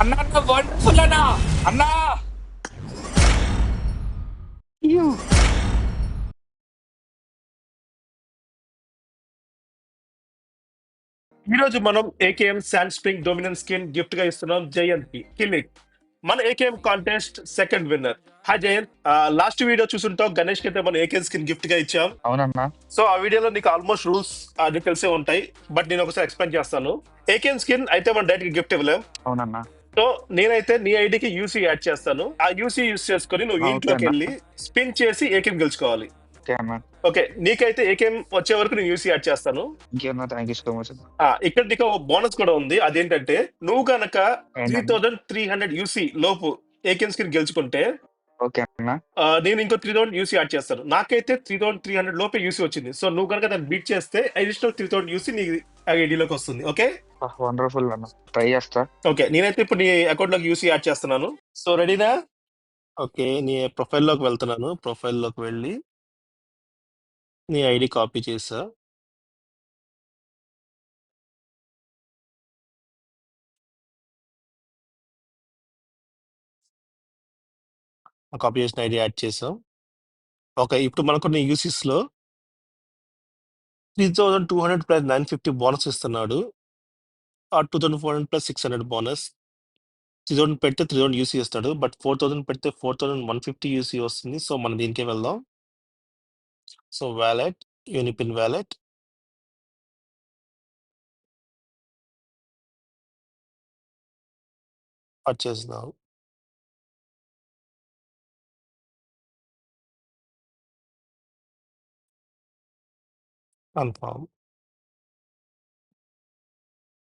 అన్నా అన్న వండర్ఫుల్ అన్నా అన్నా. అయ్యో! ఈ రోజు మనం ఏకేఎం శాండ్ స్ప్రింగ్ డొమినెన్స్ స్కిన్ గిఫ్ట్ గా ఇస్తున్నాం జయంత్ కి కిలిక్. మన AKM contest second winner. Hi Jayanth, last video చూసుంటావు, గణేష్ కి అయితే మనం ఏకేఎం స్కిన్ గిఫ్ట్ గా ఇచ్చాం. అవునన్నా. సో ఆ వీడియోలో నీకు ఆల్మోస్ట్ రూల్స్ అది తెలిసే ఉంటాయి, బట్ నేను ఒకసారి ఎక్స్ప్లెయిన్ చేస్తాను. ఏకేఎం స్కిన్ అయితే మనం డైరెక్ట్ గిఫ్ట్ ఇవ్వలేం. అవునన్నా. సో నేనైతే నీ ఐడికి యూసీ యాడ్ చేస్తాను. ఆ యూసీ యూస్ చేసుకొని నువ్వు ఓకే ఇంట్లోకి అన్న. వెళ్ళి స్పిన్ చేసి ఏకేఎం గెలుచుకోవాలి. ఓకే అన్న. ఓకే, నీకైతే ఏకేఎం వచ్చే వరకు నేను యూసీ యాడ్ చేస్తాను. ఇంకేమన్నా థ్యాంక్ యూ సో మచ్ అన్న. ఇక్కడ నీకు బోనస్ కూడా ఉంది. అదేంటంటే నువ్వు గనక ఏంటన్నా? 3300 యూసీ లోపు ఏకేఎం స్కిన్ గెలుచుకుంటే ఓకే అన్న. నేను ఇంకో 3000 యూసీ యాడ్ చేస్తాను. నాకైతే 3300 లోపే యూసీ వచ్చింది. సో నువ్వు కనుక దాన్ని బీట్ చేస్తే అడిషనల్ 3000 యూసీ నీ ఐడిలోకి వస్తుంది. ఓకే వండర్ఫుల్ అన్న. ట్రై చేస్తా. ఓకే, నేనైతే ఇప్పుడు నీ అకౌంట్ లోకి యూసీ యాడ్ చేస్తున్నాను. సో రెడీనా? ఓకే, నీ ప్రొఫైల్ లోకి వెళ్తున్నాను. ప్రొఫైల్ లోకి వెళ్ళి నీ ఐడి కాపీ చేసా. కాపీ చేసిన ఐడి యాడ్ చేసాం. ఓకే, ఇప్పుడు మనకున్న యూసీస్ లో 3200 ప్లస్ 950 బోనస్ ఇస్తున్నాడు. 2400 ప్లస్ 600 బోనస్. 3000 పెడితే 3000 యూసీ ఇస్తాడు, బట్ 4000 పెడితే 4150 యూసీ వస్తుంది. సో మనం దీనికే వెళ్దాం. సో వ్యాలెట్, యూనిపిన్ వ్యాలెట్, వచ్చేసినాం. Confirm.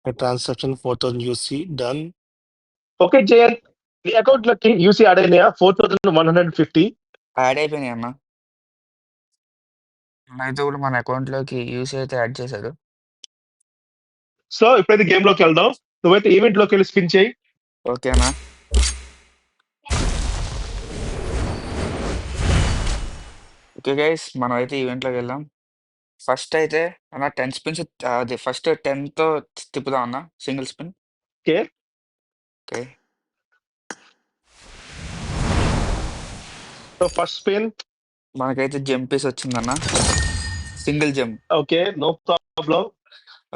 Transaction 4000 UC done. Okay Jayant, నీ అకౌంట్ లోకి యూసీ యాడ్ అయినాయా? 4150. యాడ్ అయిపోయినాయి అన్న. అయితే ఇప్పుడు మన అకౌంట్లోకి యూసీ అయితే యాడ్ చేశాడు. సో ఇప్పుడైతే గేమ్ లోకి వెళ్దాం. నువ్వైతే ఈవెంట్ లోకి వెళ్ళి స్పిన్ చేయి. ఓకే అన్న. ఓకే గైస్, మనం అయితే ఈవెంట్లోకి వెళ్దాం. ఫస్ట్ అయితే అన్న 10 స్పిన్స్, అది ఫస్ట్ 10తో తిప్పుదాం అన్న, single spin. Okay, okay. So first spin. మనకైతే జంప్ పీస్ వచ్చిందన్న, single jump. Okay, no problem.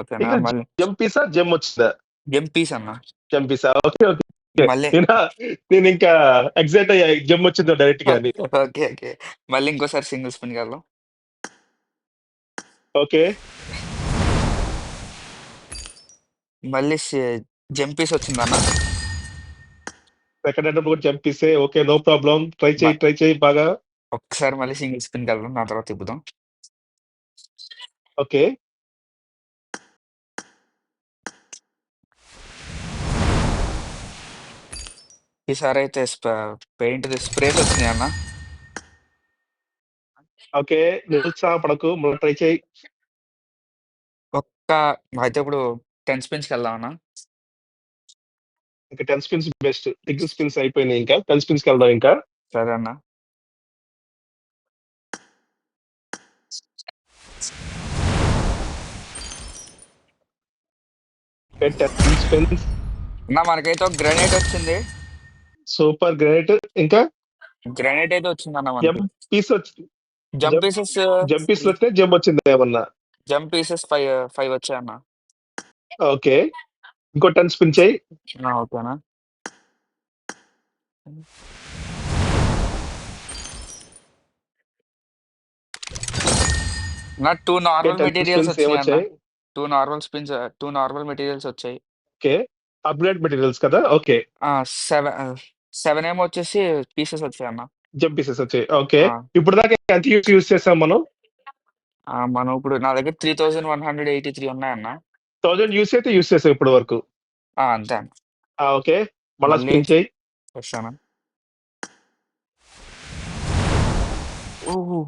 ఓకేనా. మళ్ళీ జంప్ పీసా జెమ్ వచ్చిందా? జంప్ పీస్ అన్న. జంప్ పీసా? Okay okay. మళ్ళీ నేను ఇంకా ఎగ్జైట్ అయ్యా, జెమ్ వచ్చిందో డైరెక్ట్ గా అని. Okay okay. మళ్ళీ ఇంకోసారి సింగిల్ స్పిన్ వెళ్దాం. ఓకే, మళ్ళీ జంప్ పీస్ వచ్చిందన్న. సెకండ్ అటెంప్ట్ కూడా జంప్ పీసే. Okay, no problem. ట్రై చేయి బాగా. ఒక్కసారి మళ్ళీ సింగిల్ స్పిన్ వెళ్దాం, నా తర్వాత తిప్పుదాం. ఓకే, ఈసారి అయితే పెయింట్ స్ప్రేస్ వచ్చినాయి అన్న. ఓకే, నిరుత్సాహపడకు, మళ్ళీ ట్రై చేయి. అయితే ఇప్పుడు 10 స్పిన్స్కి వెళ్దాం అన్న. ఇంకా 10 స్పిన్స్ బెస్ట్. సింగిల్ స్పిన్స్ అయిపోయినాయి, ఇంకా 10 స్పిన్స్ కి వెళ్దాం. ఇంకా సరే అన్న. Okay, 10 spins. అన్న మనకైతే ఒక గ్రెనేట్ వచ్చింది. Super great. ఇంకా గ్రెనేట్ అయితే వచ్చింది అన్న జంప్ మనకి. పీస్ వచ్చింది. జంప్ పీసెస్ జంప్ పీస్ వస్తే జంప్ వచ్చింది ఏమన్నా? జంప్ పీసెస్ 5 వచ్చాయి అన్న. ఓకే, ఇంకో 10 స్పిన్ చేయి. ఓకేనా. నా 2 నార్మల్ 10 మెటీరియల్స్ స్పిన్స్ వచ్చినాయి అన్న. ఏమొచ్చాయి? 2 నార్మల్ మెటీరియల్స్ వచ్చాయి. ఓకే, అప్గ్రేడ్ మెటీరియల్స్ కదా. ఓకే, 7 ఏమో వచ్చేసి పీసెస్ వచ్చాయి అన్న. జంప్ పీసెస్ వచ్చాయి. ఓకే, ఆ, ఇప్పుడు దాకా ఎంత యూస్ చేసాం మనం? మనం ఇప్పుడు నా దగ్గర 3183 ఉన్నాయన్న. 1000 యూస్ అయితే యూస్ చేసాం ఇప్పుడు వరకు. అంతే అన్న. ఓకే, మళ్ళీ మళ్ళీ స్పిన్ చేయి. వస్తాను. ఓహో,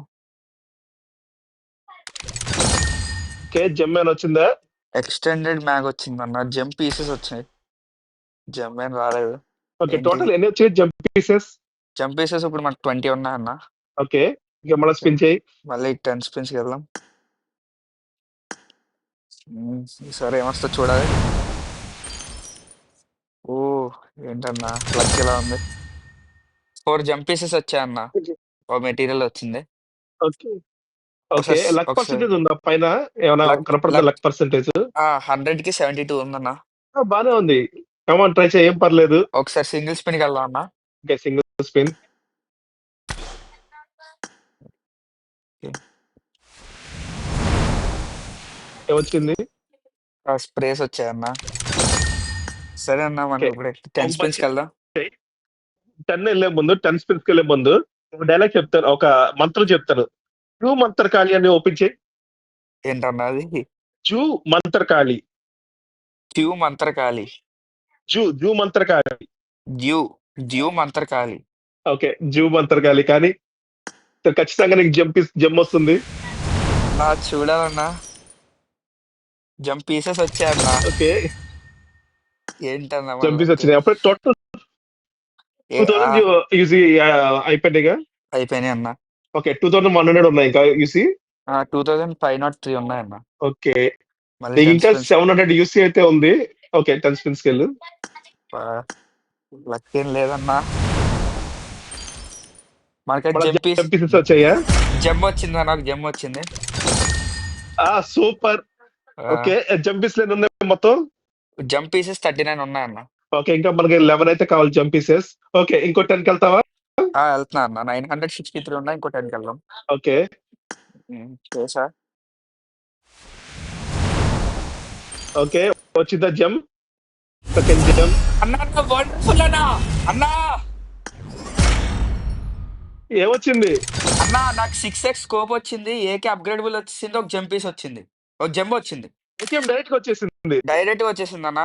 ఓకే, జమ్ అని వచ్చిందా? ఎక్స్టెండెడ్ మ్యాగ్ వచ్చిందన్న. జంప్ పీసెస్ వచ్చాయి, జంప్ ఏం రాలేదు. ఓకే, ఏంటి టోటల్ ఎన్ని వచ్చాయి జంప్ పీసెస్? జంప్ పీసెస్ ఇప్పుడు మనకు 20 ఉన్నాయన్న. ఓకే, ఇంకా మళ్ళీ స్పిన్ చేయి. మళ్ళీ 10 స్పిన్స్కి వెళ్దాం. ఈసారి ఏమొస్తా చూడాలి. ఓ ఏంటన్నా లక్ ఎలా ఉంది? 4 జంప్ పీసెస్ వచ్చాయన్న. ఓ మెటీరియల్ వచ్చింది. ఓకే. ఓకే. ఒకసారి లక్ ఒకసారి పర్సెంటేజ్ ఉందా పైన? ఏమైనా లక్ కనపడుతుందా లక్ లక్ పర్సెంటేజ్? 100కి 72 ఉందన్న. బానే ఉంది. కమ్ ఆన్ ట్రై చెయి. ఏం పర్లేదు. ఒకసారి సింగిల్ స్పిన్కి వెళ్దాం అన్న. ఓకే. Single spin. ఓకే. ఏమొచ్చింది? స్ప్రేస్ వచ్చాయన్న. సరే అన్న మనం ఓకే. ఇప్పుడు 10 స్పిన్స్కి వెళ్దాం. 10 వెళ్ళే ముందు 10 స్పిన్స్ వెళ్ళే ముందు ఒక డైలాగ్ చెప్తాను. ఒక మంత్రం చెప్తాను. జూ మంత్రకాళి అని ఓపెన్ చేయి. ఏంటన్నా అది? జూ మంత్రకాళి. డ్యూ మంత్రకాళి. జూ మంత్రకాళి. డ్యూ డ్యూ మంత్రకాళి. ఓకే. జూ మంత్రకాళి కానీ ఖచ్చితంగా నీకు జమ్ వస్తుంది. నా చూడాలన్నా. జంప్ పీసెస్ వచ్చాయన్నా. ఓకే. ఏంటన్నా మన జంపీస్ లక్? వచ్చినాయి. అప్పుడు టోటల్ 2000 యూసీ అయిపోయినాయిగా. అయిపోయినాయి అన్న. ఓకే. 2100 ఉన్నాయి ఇంకా యూసీ. 2503 ఉన్నాయన్న. ఓకే. మళ్ళీ నీకు 10 ఇంకా స్పిన్స్. 700 యూసీ అయితే ఉంది. ఓకే. 10 స్పిన్స్ వెళ్ళు. లక్ ఏం లేదన్నా. మనకి మళ్ళీ జంప్ జంపీసెస్ వచ్చాయా? జమ్ వచ్చిందా? నాకు జమ్ వచ్చింది. సూపర్. ఓకే. జంపీస్ లేని ఉన్నాయి మొత్తం. జంప్ పీసెస్ 39 ఉన్నాయన్న. ఓకే. ఇంకా మనకి 11 అయితే కావాలి జంపీసెస్. ఓకే. ఇంకో 10కి వెళ్తావా? వెళ్తున్నా అన్న. 963 ఉన్నాయి. ఇంకో 10కి వెళ్దాం. ఓకే. చేసా. ఓకే. వచ్చిందా జమ్? సెకండ్ జమ్. అన్నా వండర్ఫుల్ అన్నా. అన్నా ఏమొచ్చింది? అన్నా నాకు 6x స్కోప్ వచ్చింది. ఏకే అప్గ్రేడబుల్ వచ్చింది. ఒక జంప్ పీస్ వచ్చింది. ఒక జంప్ వచ్చింది. ఏటీఎం డైరెక్ట్ గా వచ్చేసింది. డైరెక్ట్ గా వచ్చేసింది అన్న.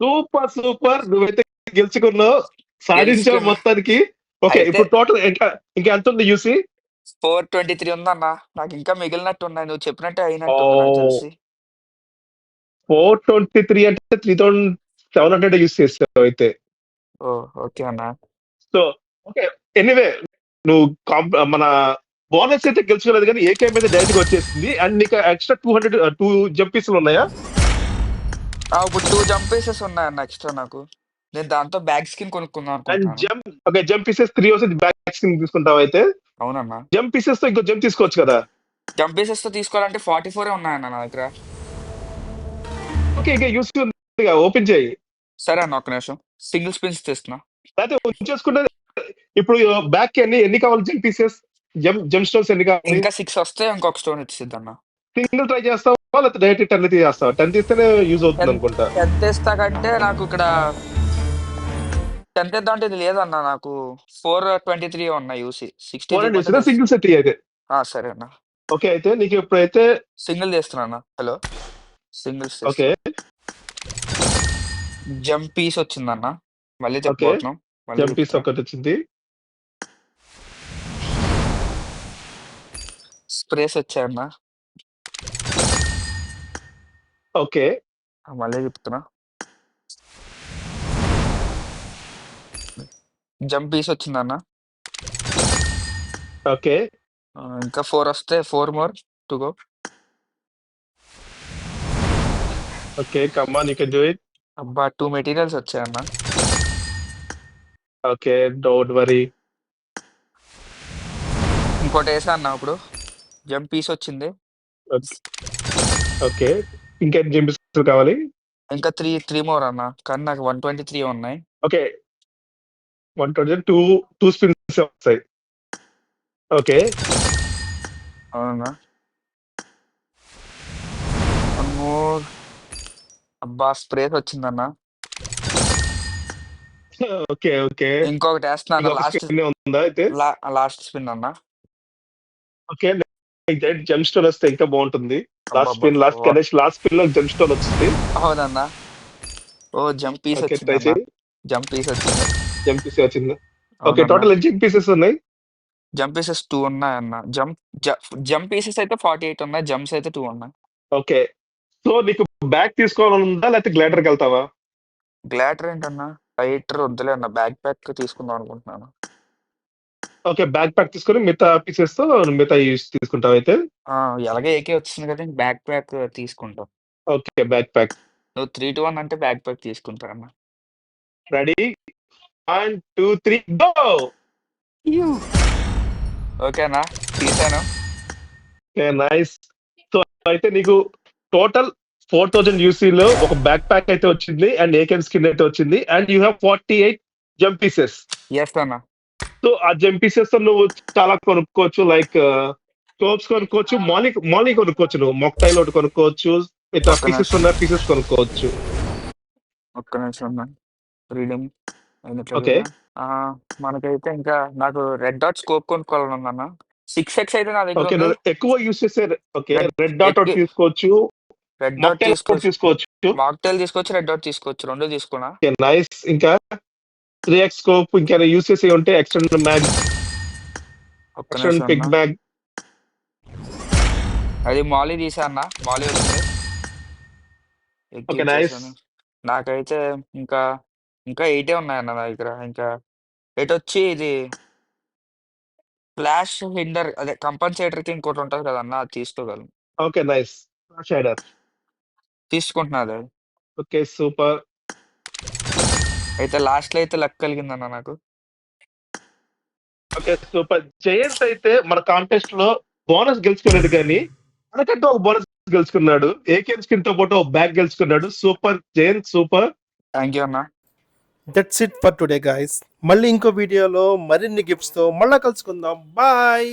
Super super. నువ్వైతే గెలుచుకున్నావు. సాధించావు గెలుచుకున్నా. మొత్తానికి. ఓకే. అయితే ఇప్పుడు టోటల్ ఇంకా ఎంత ఉంది యూసీ? 423 ఉందన్న. నాకు ఇంకా మిగిలినట్టు ఉన్నాయి. నువ్వు చెప్పినట్టే అయినట్టు ఉంది నాకు ఓ తెలిసి. 423 అంటే 3700 యూస్ చేస్తావు అయితే. ఓ ఓకే అన్న. So okay. ఎనీవే నువ్వు మన బోనస్ అయితే గెలుచుకోలేదు కానీ ఏకే మీద డైరెక్ట్ గా వచ్చేసింది. అండ్ నీకు ఎక్స్ట్రా 2 జంప్ పీసులు ఉన్నాయా? ఇప్పుడు 2 జంప్ పీసెస్ ఉన్నాయన్న ఎక్స్ట్రా నాకు. నేను దాంతో బ్యాగ్ స్కిన్ కొనుక్కుందాం అండ్ అనుకుంటున్నాను. ఓకే. జంప్ పీసెస్ 3 వస్తుంది. బ్యాక్ స్కిన్ తీసుకుంటావు అయితే. అవునన్నా. జంప్ పీసెస్ తో ఇంకో జంప్ తీసుకోవచ్చు కదా. జంప్ పీసెస్ తో తీసుకోవాలంటే 44 ఉన్నాయన్న నా దగ్గర. ఓకే. ఇంకా యూసీ ఉంది. ఓపెన్ చేయి. సరే అన్న ఒక్క నిమిషం. సింగిల్ స్పిన్స్ తీస్తున్నా. అయితే ఉంచేసుకుంటే ఇప్పుడు బ్యాక్ కి ఎన్ని కావాలి జంప్ పీసెస్? జంప్ స్టోన్స్ ఎన్ని కావాలి? ఇంకా 6 వస్తే ఇంకొక స్టోన్ ఇచ్చిద్ది అన్న. సింగిల్ ట్రై చేస్తావా లేకపోతే డైరెక్ట్ 10 చేస్తావా? 10 తీస్తేనే యూజ్ అవుతుంది అనుకుంటా. 10 తెస్తాకంటే నాకు ఇక్కడ 10 తెద్దాం అంటే ఇది లేదన్న. నాకు 423 ఉన్నాయి యూసీ. 60 సింగిల్ సెట్ అయితే. సరే అన్న. ఓకే. అయితే నీకు ఇప్పుడైతే సింగిల్ చేస్తున్నా అన్న. Hello singles okay. Jump piece వచ్చిందన్న. మళ్ళీ ఓకే. చెప్పబోతున్నాం. మళ్ళీ జంప్ పీస్ చెప్తున్నా. ఒకటి వచ్చింది. స్ప్రేస్ వచ్చాయన్న. ఓకే. మళ్ళీ చెప్తున్నా. జంప్ పీస్ వచ్చిందన్న. ఓకే. ఇంకా 4 వస్తే 4 more to go. Okay. Come on you can do it. అబ్బా 2 మెటీరియల్స్ వచ్చాయన్న. ఓకే. Don't worry. ఇంకోటి వేసా అన్న. ఇప్పుడు జంప్ పీస్ వచ్చింది. ఓకే. ఇంకేం జంప్ పీస్ కావాలి? ఇంకా 3 మోర్ అన్న. కానీ నాకు 123 ఉన్నాయి. ఓకే. 122 స్పిన్స్ వస్తాయి. ఓకే. అవునా. 1 మోర్. అబ్బా స్ప్రేస్ వచ్చిందన్న. ఓకే. ఓకే. ఇంకొకటి వేస్తున్నా అన్న. ఇంకొక స్పిన్ ఉందా అయితే? లాస్ట్ స్పిన్ అన్న. ఓకే. జెమ్ స్టోన్ వస్తే ఇంకా బాగుంటుంది. లాస్ట్ అబ్బబ్బా. స్పిన్ లో జెమ్ స్టోన్ వచ్చింది. అవునన్నా. ఓ జంప్ పీస్ ఓకే. ట్రై వచ్చిందన్న. చేయి. జంప్ పీస్ వచ్చింది. జంప్ పీస్ వచ్చింది. ఓకే. అవునన్నా. టోటల్ ఎన్ని జంప్ పీసెస్ ఉన్నాయి? జంప్ పీసెస్ 2 ఉన్నాయన్న. జంప్ పీసెస్ అయితే 48 ఉన్నాయి. జంప్స్ అయితే 2 ఉన్నాయి. ఓకే. సో నీకు బ్యాగ్ తీసుకోవాలనుందా లేకపోతే గ్లైడర్కి వెళ్తావా? గ్లాటర్ ఏంటన్నా? లైటర్ వద్దులే అన్న. బ్యాక్ ప్యాక్ తీసుకుందాం అనుకుంటున్నాను. ఓకే. బ్యాక్ ప్యాక్ తీసుకొని మిగతా పీసెస్ తో మిగతా తీసుకుంటావు అయితే. ఎలాగే ఏకే వచ్చింది కదా. బ్యాక్ ప్యాక్ తీసుకుంటాం. ఓకే. Back pack. నువ్వు 3-1 అంటే బ్యాక్ ప్యాక్ తీసుకుంటా అన్న. Ready 1 2 3 go. ఓకేనా, తీసాను. నైస్. సో అయితే నీకు టోటల్ 4000 యూసీలో ఒక బ్యాక్ ప్యాక్ అయితే వచ్చింది అండ్ ఏకెన్ స్కిన్ అయితే వచ్చింది and you have 48 jump pieces. Yes అన్న. సో ఆ జంప్ పీసెస్ నువ్వు చాలా కొనుక్కోవచ్చు, లైక్ స్కోప్స్ కొనుక్కోవచ్చు, మాలీ కొనుక్కోవచ్చు, నువ్వు మొక్టైల్ ఒకటి కొనుక్కోవచ్చు, ఇట్లా ఒక్క పీసెస్ నిమిషం. ఉన్న పీసెస్ కొనుక్కోవచ్చు. ఒక్క నిమిషం అన్న, రీడింగ్ అయినట్లు ఓకే. కదా. మనకైతే ఇంకా నాకు రెడ్ డాట్ స్కోప్ కొనుక్కోవాలని ఉందన్న. 6x అయితే నా దగ్గర ఓకే, ఉంది. నువ్వు ఎక్కువ యూస్ చేసే ఓకే రెడ్ రెడ్ డాట్ ఒకటి తీసుకోవచ్చు, రెడ్ డాట్ మొక్టైల్ ఒకటి తీసుకోవచ్చు. మాక్టైల్ తీసుకోవచ్చు, రెడ్ డాట్ తీసుకోవచ్చు, రెండు తీసుకున్నా. Okay nice. ఇంకా 3x స్కోప్ ఇంకా యూస్ చేసే ఉంటే ఎక్స్టర్నల్ మ్యాగ్, ఒక్క ఎక్స్టర్నల్ నిమిషం పిక్ అన్న, మ్యాగ్. అది మాలీ తీసా అన్న, మాలీ వచ్చింది, ఓకే ఎగ్జిట్ నైస్. చేశాను. నాకైతే ఇంకా ఇంకా 8 ఉన్నాయన్న నా దగ్గర. ఇంకా 8 వచ్చి ఇది ఫ్లాష్ హిండర్, అదే కంపన్సేటర్కి ఇంకోటి ఉంటుంది కదన్న, అది తీసుకోగలను. Okay nice. షైడర్. తీసుకుంటున్నా అది. Okay super. అయితే లాస్ట్లో అయితే లక్ కలిగిందన్న నాకు. Okay super. జయంత్ అయితే మన కాంటెస్ట్ లో బోనస్ గెలుచుకోలేదు కానీ మనకంటే ఒక బోనస్ గెలుచుకున్నాడు, ఏకేఎం స్కిన్ తో పాటు ఒక బ్యాగ్ గెలుచుకున్నాడు. Super Jayanth, super. Thank you అన్న. That's it for today guys. మళ్ళీ ఇంకో వీడియోలో మరిన్ని గిఫ్ట్స్తో మళ్ళీ కలుసుకుందాం. బాయ్.